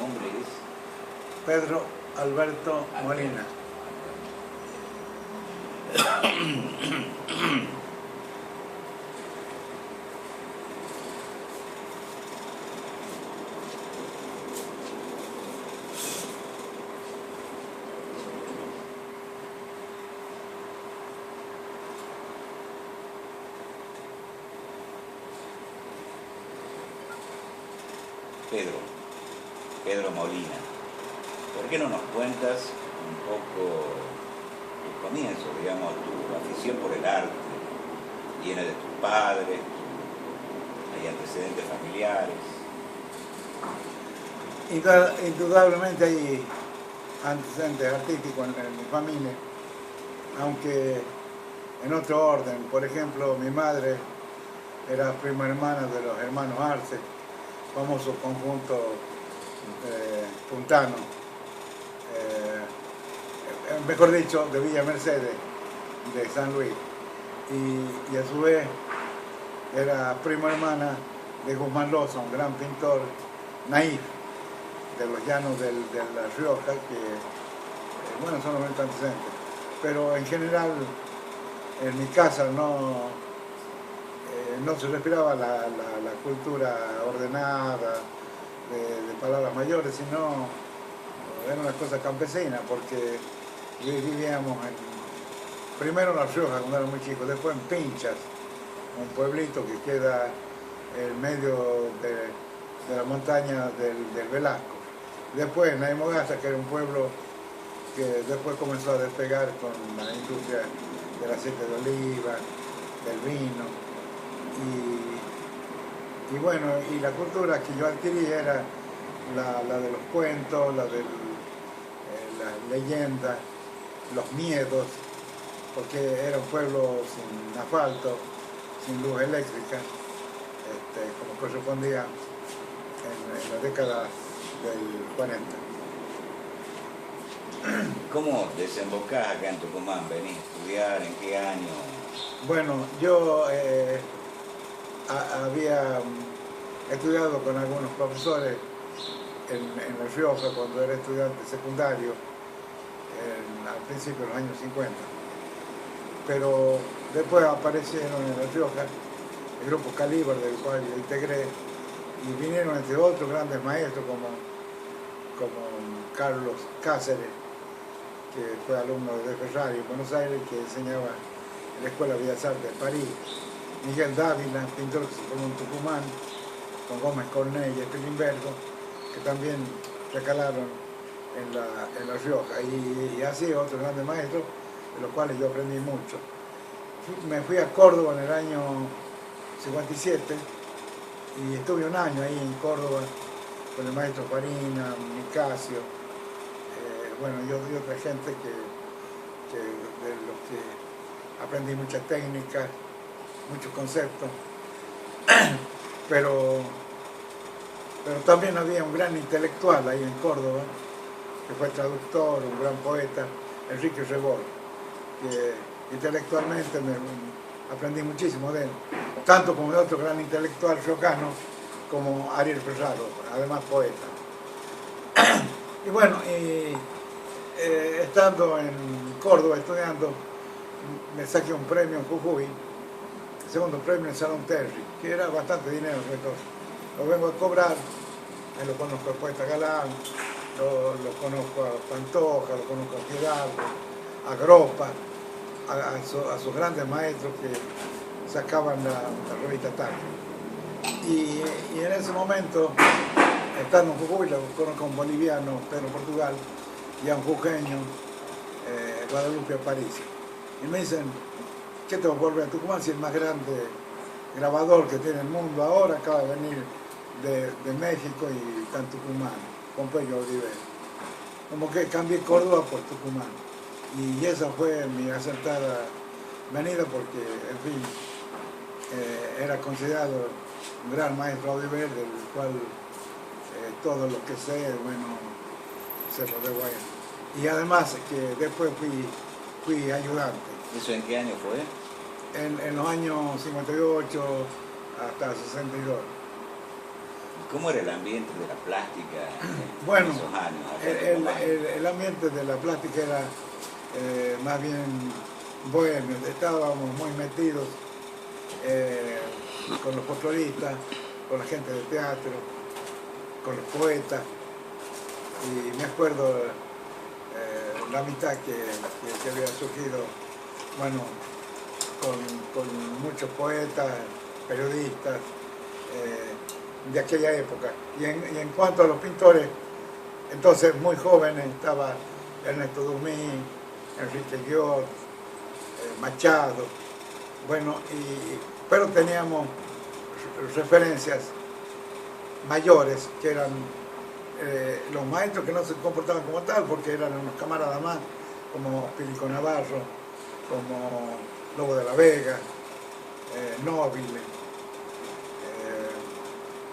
nombre es? Pedro Alberto Molina. Pedro Molina, ¿por qué no nos cuentas un poco tu comienzo, digamos, tu afición por el arte? ¿Viene de tus padres? ¿Hay antecedentes familiares? Indudablemente hay antecedentes artísticos en mi familia, aunque en otro orden. Por ejemplo, mi madre era prima hermana de los hermanos Arce, famoso conjunto puntano, mejor dicho, de Villa Mercedes, de San Luis, y a su vez era prima hermana de Guzmán Loza, un gran pintor naif de los llanos de La Rioja, que bueno, son los únicos antecedentes, pero en general en mi casa no se respiraba la cultura ordenada de palabras mayores, sino era una cosa campesina, porque vivíamos primero en La Rioja cuando era muy chico, después en Pinchas, un pueblito que queda en medio de la montaña del Velasco. Después en Aymogasta, que era un pueblo que después comenzó a despegar con la industria del aceite de oliva, del vino. Y bueno, y la cultura que yo adquirí era la de los cuentos, la de las leyendas, los miedos, porque era un pueblo sin asfalto, sin luz eléctrica, como correspondía en la década del 40. ¿Cómo desembocás acá en Tucumán? ¿Venís a estudiar? ¿En qué año? Bueno, yo había estudiado con algunos profesores en La Rioja cuando era estudiante secundario, al principio de los años 50. Pero después aparecieron en La Rioja el grupo Calibar, del cual yo integré, y vinieron entre otros grandes maestros como Carlos Cáceres, que fue alumno de Ferrari en Buenos Aires, que enseñaba en la Escuela de Bellas Artes de París, Miguel Dávila, pintor que se formó en Tucumán, con Gómez Cornell y Spilimbergo, que también recalaron en La Rioja, y así otros grandes maestros, de los cuales yo aprendí mucho. Me fui a Córdoba en el año 57 y estuve un año ahí en Córdoba con el maestro Farina, Nicasio, bueno, y otra gente de los que aprendí muchas técnicas, muchos conceptos, pero también había un gran intelectual ahí en Córdoba, que fue traductor, un gran poeta, Enrique Rebol, que intelectualmente aprendí muchísimo de él, tanto como de otro gran intelectual riojano como Ariel Ferraro, además poeta. Y bueno, estando en Córdoba estudiando, me saqué un premio en Jujuy, segundo premio en Salón Terry, que era bastante dinero, entonces lo vengo a cobrar, lo conozco al poeta Galán, lo conozco a Pantoja, lo conozco a Fidalgo, a Gropa, a sus grandes maestros que sacaban la revista Tarde. Y en ese momento, estando en Jujuy, lo conozco a un boliviano, Pedro Portugal, y a un jujeño, Guadalupe Aparicio. Y me dicen, ¿qué te va a volver a Tucumán si el más grande grabador que tiene el mundo ahora acaba de venir de México y está en Tucumán, Pompeyo Olivera? Como que cambié Córdoba por Tucumán. Y esa fue mi acertada venida porque, en fin, era considerado un gran maestro audiovisual, del cual todo lo que sé, bueno, se lo debo a él. Y además que después fui ayudante. ¿Eso en qué año fue? En los años 58 hasta 62. ¿Cómo era el ambiente de la plástica en Bueno, esos años? Acá en Tucumán? el ambiente de la plástica era más bien bohemio. Estábamos muy metidos con los folcloristas, con la gente de teatro, con los poetas. Y me acuerdo la amistad que había surgido, bueno, con muchos poetas, periodistas de aquella época. Y en cuanto a los pintores, entonces muy jóvenes, estaba Ernesto Dumí, Enrique Guiot, Machado, bueno, pero teníamos referencias mayores que eran los maestros que no se comportaban como tal porque eran unos camaradas más, como Pilico Navarro, como Lobo de la Vega, Nobile,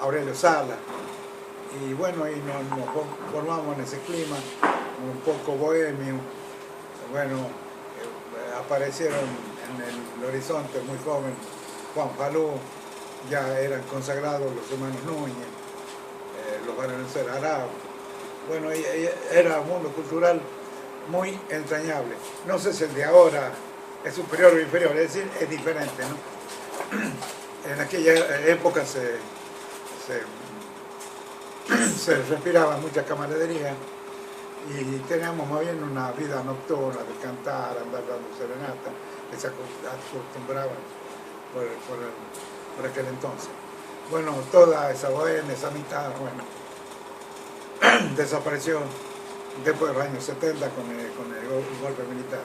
Aurelio Sala, y bueno, y nos formamos en ese clima un poco bohemio. Bueno, aparecieron en el horizonte muy joven Juan Falú, ya eran consagrados los hermanos Núñez, los varones Arau. Bueno, y era un mundo cultural muy entrañable. No sé si el de ahora es superior o inferior, es decir, es diferente, ¿no? En aquella época se respiraba mucha camaradería y teníamos más bien una vida nocturna de cantar, andar dando serenata, que se acostumbraban por aquel entonces. Bueno, toda esa bohemia, esa mitad, bueno, desapareció después de los años 70 con el golpe militar.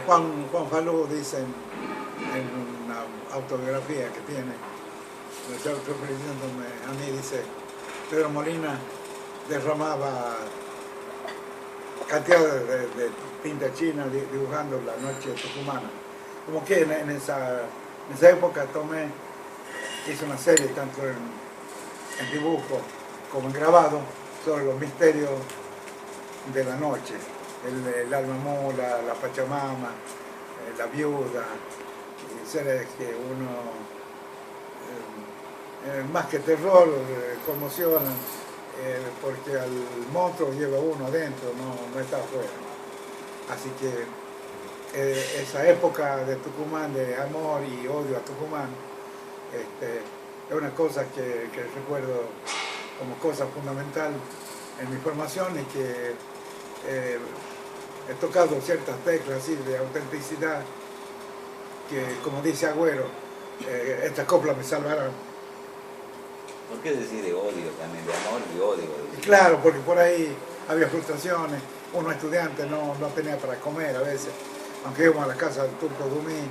Juan Falú dice en una autobiografía que tiene, refiriéndome a mí, dice: Pedro Molina derramaba cantidades de tinta china dibujando la noche tucumana. Como que en esa época hice una serie tanto en dibujo como en grabado sobre los misterios de la noche, el alma mula, la Pachamama, la viuda, y seres que uno más que terror conmocionan, porque al monstruo lleva uno adentro, no está afuera. Así que esa época de Tucumán, de amor y odio a Tucumán, es una cosa que recuerdo como cosa fundamental en mi formación, y que he tocado ciertas teclas así de autenticidad que, como dice Agüero, esta copla me salvará. ¿Por qué decir de odio también, de amor y odio? Claro, porque por ahí había frustraciones, uno estudiante no tenía para comer a veces, aunque íbamos a la casa del Turco Dumí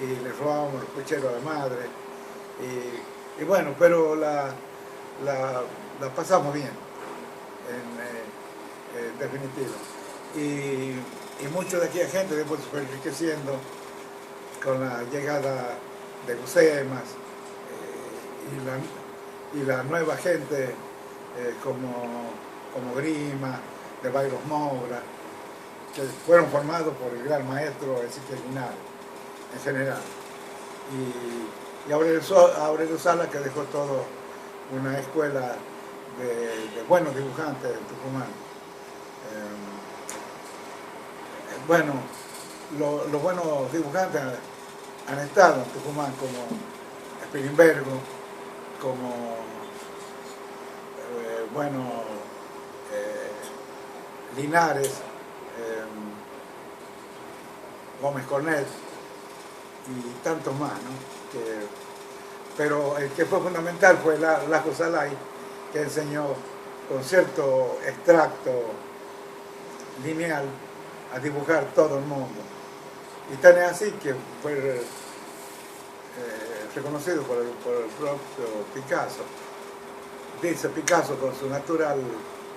y le robábamos los pucheros a la madre, y bueno, pero la pasamos bien, en definitiva. Y mucho de aquella gente después se fue enriqueciendo con la llegada de Gusemas y la nueva gente como Grima, de Bayros Moura, que fueron formados por el gran maestro Ezequiel Linares en general. Y Aurelio Sala, que dejó todo una escuela de buenos dibujantes en Tucumán. Bueno, los buenos dibujantes han estado en Tucumán, como Spilimbergo, como Linares, Gómez Cornet y tantos más, ¿no? Pero el que fue fundamental fue Lajo Salay, que enseñó con cierto extracto lineal a dibujar todo el mundo. Y tan es así que fue reconocido por el propio Picasso. Dice Picasso, con su natural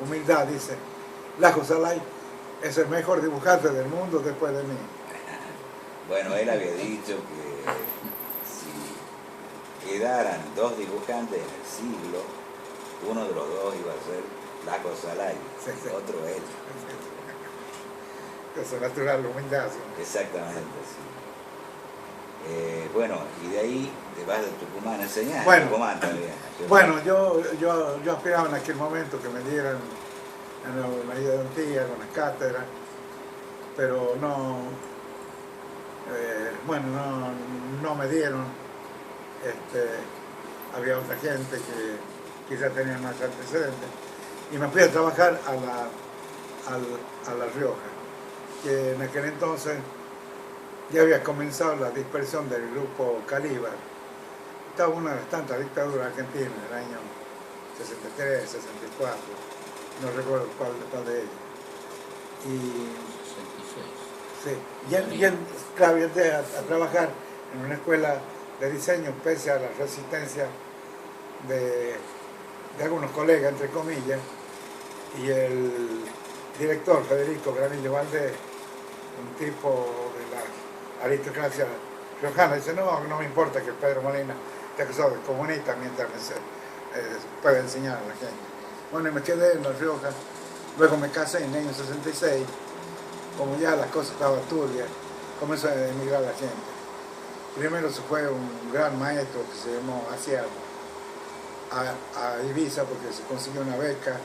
humildad, dice: Lajo Salay es el mejor dibujante del mundo después de mí. Bueno, él había dicho que si quedaran dos dibujantes en el siglo, uno de los dos iba a ser Lajo Salay, sí. Otro él. Con su natural humildad. ¿Sí? Exactamente, sí. Bueno, y de ahí te vas de Tucumán a enseñar. Bueno, Tucumán también. Bueno, yo aspiraba en aquel momento que me dieran la ayudantía con las cátedras, pero no, bueno, no me dieron. Había otra gente que quizás tenía más antecedentes. Y me fui a trabajar a La Rioja, que en aquel entonces ya había comenzado la dispersión del grupo Calíbar. Estaba una de las tantas dictaduras argentinas, en el año 63, 64, no recuerdo cuál de ellas. Y 66. Sí, claro, yo entré a trabajar en una escuela de diseño pese a la resistencia de algunos colegas, entre comillas, y el director Federico Granillo Valdés, un tipo de la aristocracia riojana, dice, no me importa que Pedro Molina esté acusado de comunista mientras pueda enseñar a la gente. Bueno, y me quedé en La Rioja, luego me casé en el año 66, como ya las cosas estaban turbias, comenzó a emigrar la gente. Primero se fue un gran maestro que se llamó Asiago a Ibiza porque se consiguió una beca,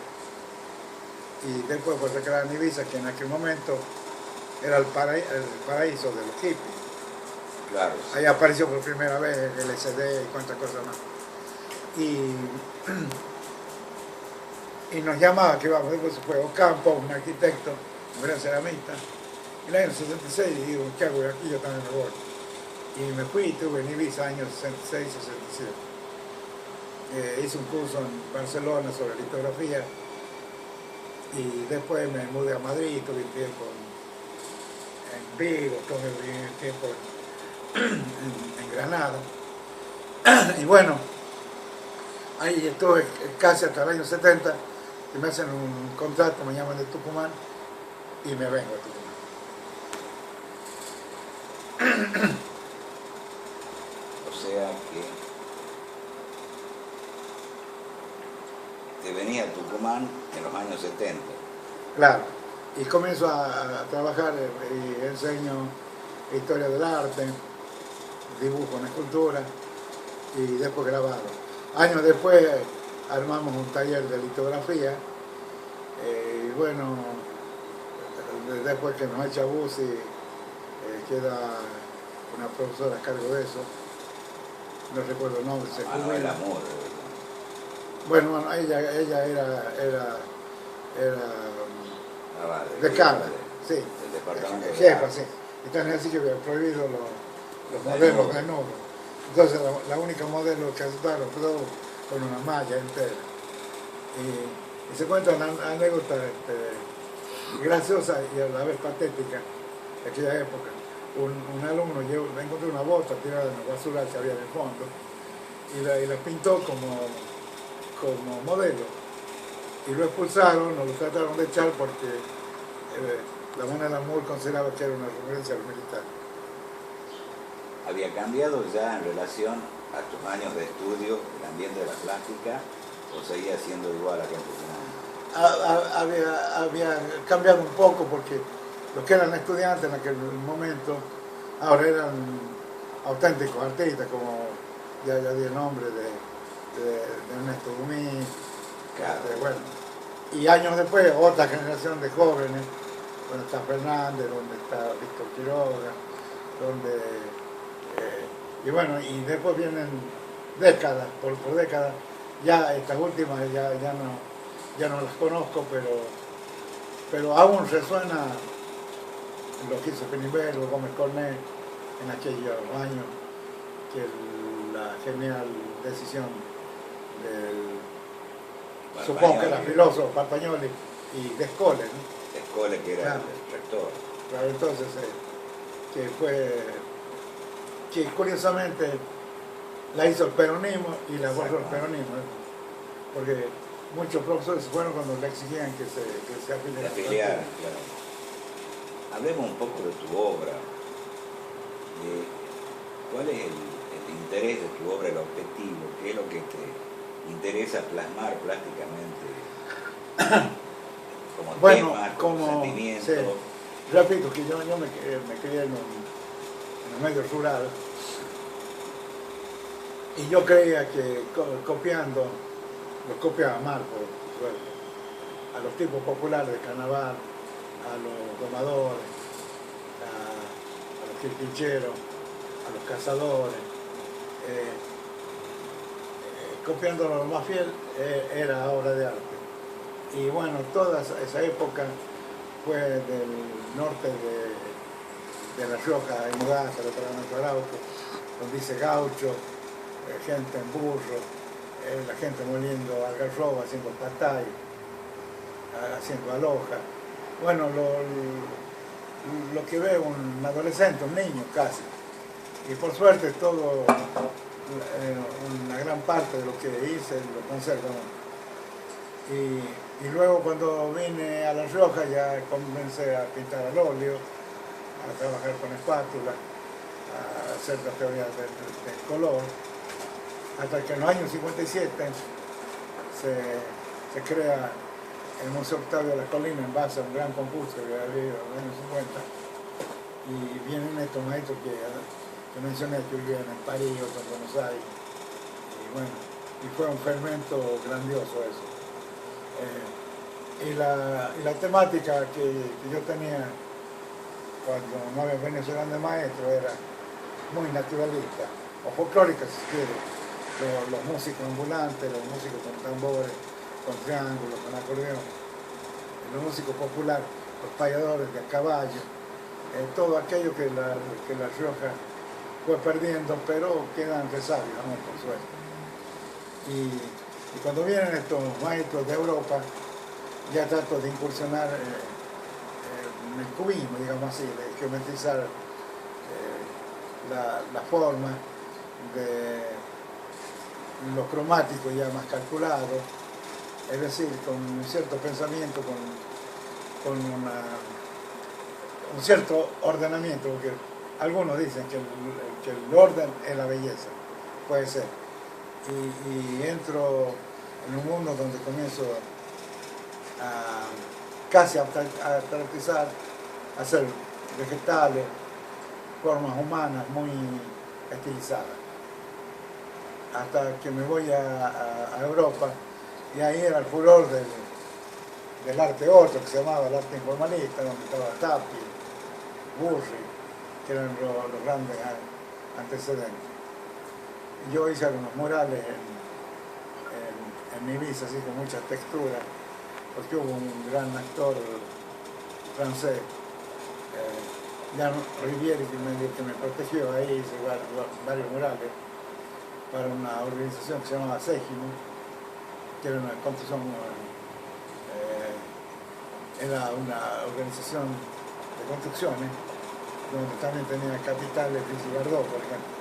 y después fue recrear en Ibiza, que en aquel momento era el paraíso de los hippies. Claro. Ahí apareció por primera vez el LSD y cuántas cosas más. Y nos llamaba que íbamos, después se fue Ocampo, un arquitecto, un gran ceramista. En el año 66 digo, ¿qué hago aquí? Yo también me voy. Y me fui, estuve en Ibiza años 66, 67. Hice un curso en Barcelona sobre litografía y después me mudé a Madrid, tuve un tiempo en Vigo, tuve un tiempo en Granada. Y bueno, ahí estuve casi hasta el año 70, que me hacen un contrato, me llaman de Tucumán y me vengo a Tucumán. O sea que te venía a Tucumán en los años 70. Claro, y comienzo a trabajar y enseño historia del arte, dibujo en escultura y después grabado. Años después armamos un taller de litografía y bueno, después que nos echa Busi, queda una profesora a cargo de eso, no recuerdo el nombre, se Manuel Amor. Bueno, ella era decana, sí, del departamento de jefa, arte. sí. Y también así que había prohibido los modelos desnudos. Entonces la única modelo que aceptaron fue con una malla entera. Y se cuenta una anécdota graciosa y a la vez patética de aquella época. Un alumno encontró una bota tirada en la basura que había en el fondo y la pintó como modelo. Y lo expulsaron, o lo trataron de echar porque la Manuel Amor consideraba que era una referencia a los militares. ¿Había cambiado ya en relación a tus años de estudio el ambiente de la plástica o seguía siendo igual acá en Tucumán? Había cambiado un poco porque los que eran estudiantes en aquel momento ahora eran auténticos artistas, como ya di el nombre de Ernesto Dumí, Claro. bueno. Y años después otra generación de jóvenes, donde está Fernández, donde está Víctor Quiroga, y bueno, y después vienen décadas, por décadas, ya estas últimas ya no las conozco, pero aún resuena lo que hizo Penibel o Gómez Cornet en aquellos años, que la genial decisión del, supongo que era filósofo Parpagnoli y de Escole, ¿no? Escole, que era Claro. el rector. Claro, entonces, que curiosamente la hizo el peronismo y la borró el peronismo, ¿eh? Porque muchos profesores fueron cuando le exigían que se afiliaran. Claro. Hablemos un poco de tu obra. ¿Cuál es el interés de tu obra, el objetivo? ¿Qué es lo que te interesa plasmar plásticamente? Como Bueno, temas, como sentimientos. sí. Repito que yo me crié en un medio rural Y yo creía que copiando, lo copiaba mal, por suerte, a los tipos populares de carnaval, a los domadores, a los quirquincheros, a los cazadores. Copiándolo lo más fiel era obra de arte. Y bueno, toda esa época fue del norte de La Rioja, de Mudanza, de Departamento de Arauco, donde dice gaucho, gente en burro, la gente moliendo algarroba, haciendo patay, haciendo aloja. Bueno, lo que ve un adolescente, un niño casi. Y por suerte todo, una gran parte de lo que hice lo conservo. Y luego cuando vine a La Rioja ya comencé a pintar al óleo, a trabajar con espátula, a hacer la teoría del color, hasta que en los años 57 se crea el Museo Octavio de la Colina en base a un gran concurso que había habido en los años 50, y vienen estos maestros que mencioné, que vivían en París, otros en Buenos Aires, y bueno, y fue un fermento grandioso eso. Y la temática que yo tenía cuando no había venido ese grande maestro era muy naturalista, o folclórica si quiere. Los músicos ambulantes, los músicos con tambores, con triángulos, con acordeón, los músicos populares, los payadores de a caballo, todo aquello que la Rioja fue perdiendo, pero quedan resabios, ¿no? Por suerte. Y cuando vienen estos maestros de Europa, ya trato de incursionar en el cubismo, digamos así, de geometrizar la forma, de los cromáticos ya más calculados, es decir, con un cierto pensamiento, con un cierto ordenamiento, porque algunos dicen que el orden es la belleza, puede ser. Y entro en un mundo donde comienzo casi a caracterizar, a hacer vegetales, formas humanas muy estilizadas. Hasta que me voy a Europa, y ahí era el furor del arte otro, que se llamaba el arte informalista, donde estaba Tapie, Burri, que eran los grandes antecedentes. Y yo hice algunos murales en Ibiza, así con muchas texturas, porque hubo un gran actor francés, Jean Rivière, que me protegió. Ahí hice varios murales para una organización que se llamaba Ségimo, que era una construcción, era una organización de construcciones, donde también tenía capitales y Gardot, por ejemplo.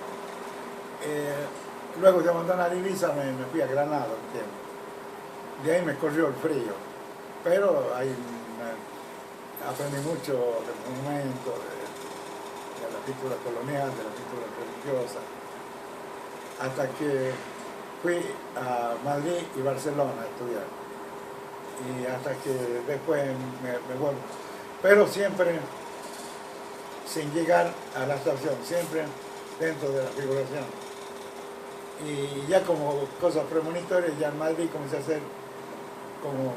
Luego de abandonar Ibiza me fui a Granada un tiempo. De ahí me corrió el frío, pero ahí aprendí mucho del monumento, de la pintura colonial, de la pintura religiosa, hasta que fui a Madrid y Barcelona a estudiar, y hasta que después me vuelvo, pero siempre sin llegar a la abstracción, siempre dentro de la figuración. Y ya como cosas premonitorias, ya en Madrid comencé a hacer, como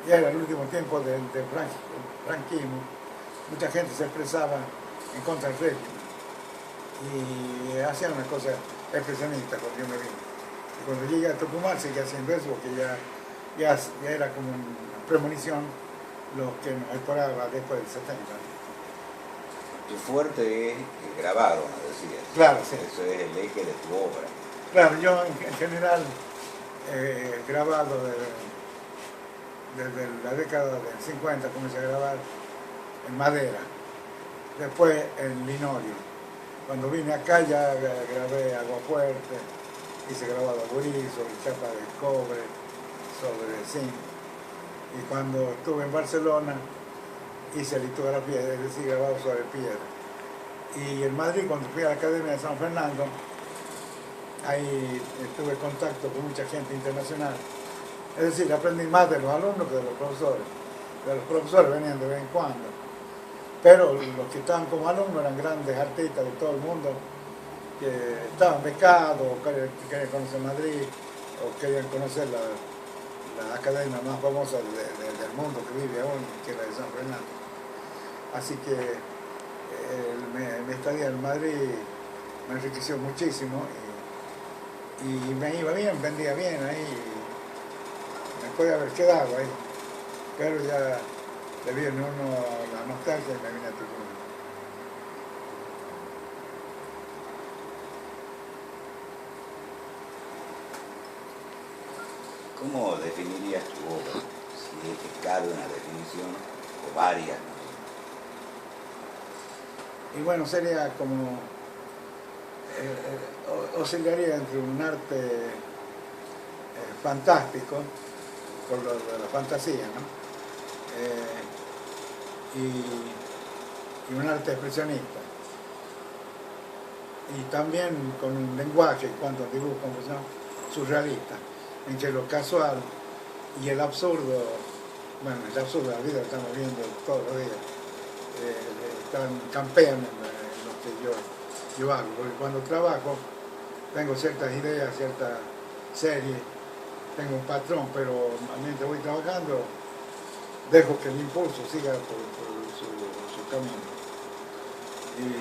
ya era el último tiempo del franquismo, mucha gente se expresaba en contra del régimen y hacían una cosa expresionista cuando yo me vine. Y cuando llegué a Tucumán seguí haciendo eso, porque ya era como una premonición lo que nos esperaba después del 70. Tu fuerte es el grabado, me decías. Claro, sí. Eso es el eje de tu obra. Claro, yo en general grabado desde la década del 50 comencé a grabar en madera, después en linorio. Cuando vine acá ya grabé aguafuerte, hice grabado a gurí, sobre chapa de cobre, sobre zinc. Y cuando estuve en Barcelona hice litografía, es decir, grabado sobre piedra. Y en Madrid, cuando fui a la Academia de San Fernando, ahí tuve contacto con mucha gente internacional. Es decir, aprendí más de los alumnos que de los profesores. De los profesores venían de vez en cuando. Pero los que estaban como alumnos eran grandes artistas de todo el mundo, que estaban becados, o que querían conocer Madrid, o querían conocer la academia más famosa del mundo que vive aún, que es la de San Fernando. Así que mi estadía en Madrid me enriqueció muchísimo y me iba bien, vendía bien ahí, me podía haber quedado ahí, pero ya le viene uno la nostalgia y me vine a Tucumán. ¿Cómo definirías tu obra? Si es que cabe una definición o varias. Y bueno, sería como, oscilaría entre un arte fantástico, por lo de la fantasía, ¿no? Y un arte expresionista. Y también con un lenguaje, en cuanto al dibujo, ¿no? Surrealista, en que lo casual y el absurdo, bueno, el absurdo de la vida lo estamos viendo todos los días, campean en lo que yo hago, porque cuando trabajo tengo ciertas ideas, ciertas series, tengo un patrón, pero mientras voy trabajando dejo que el impulso siga por su camino.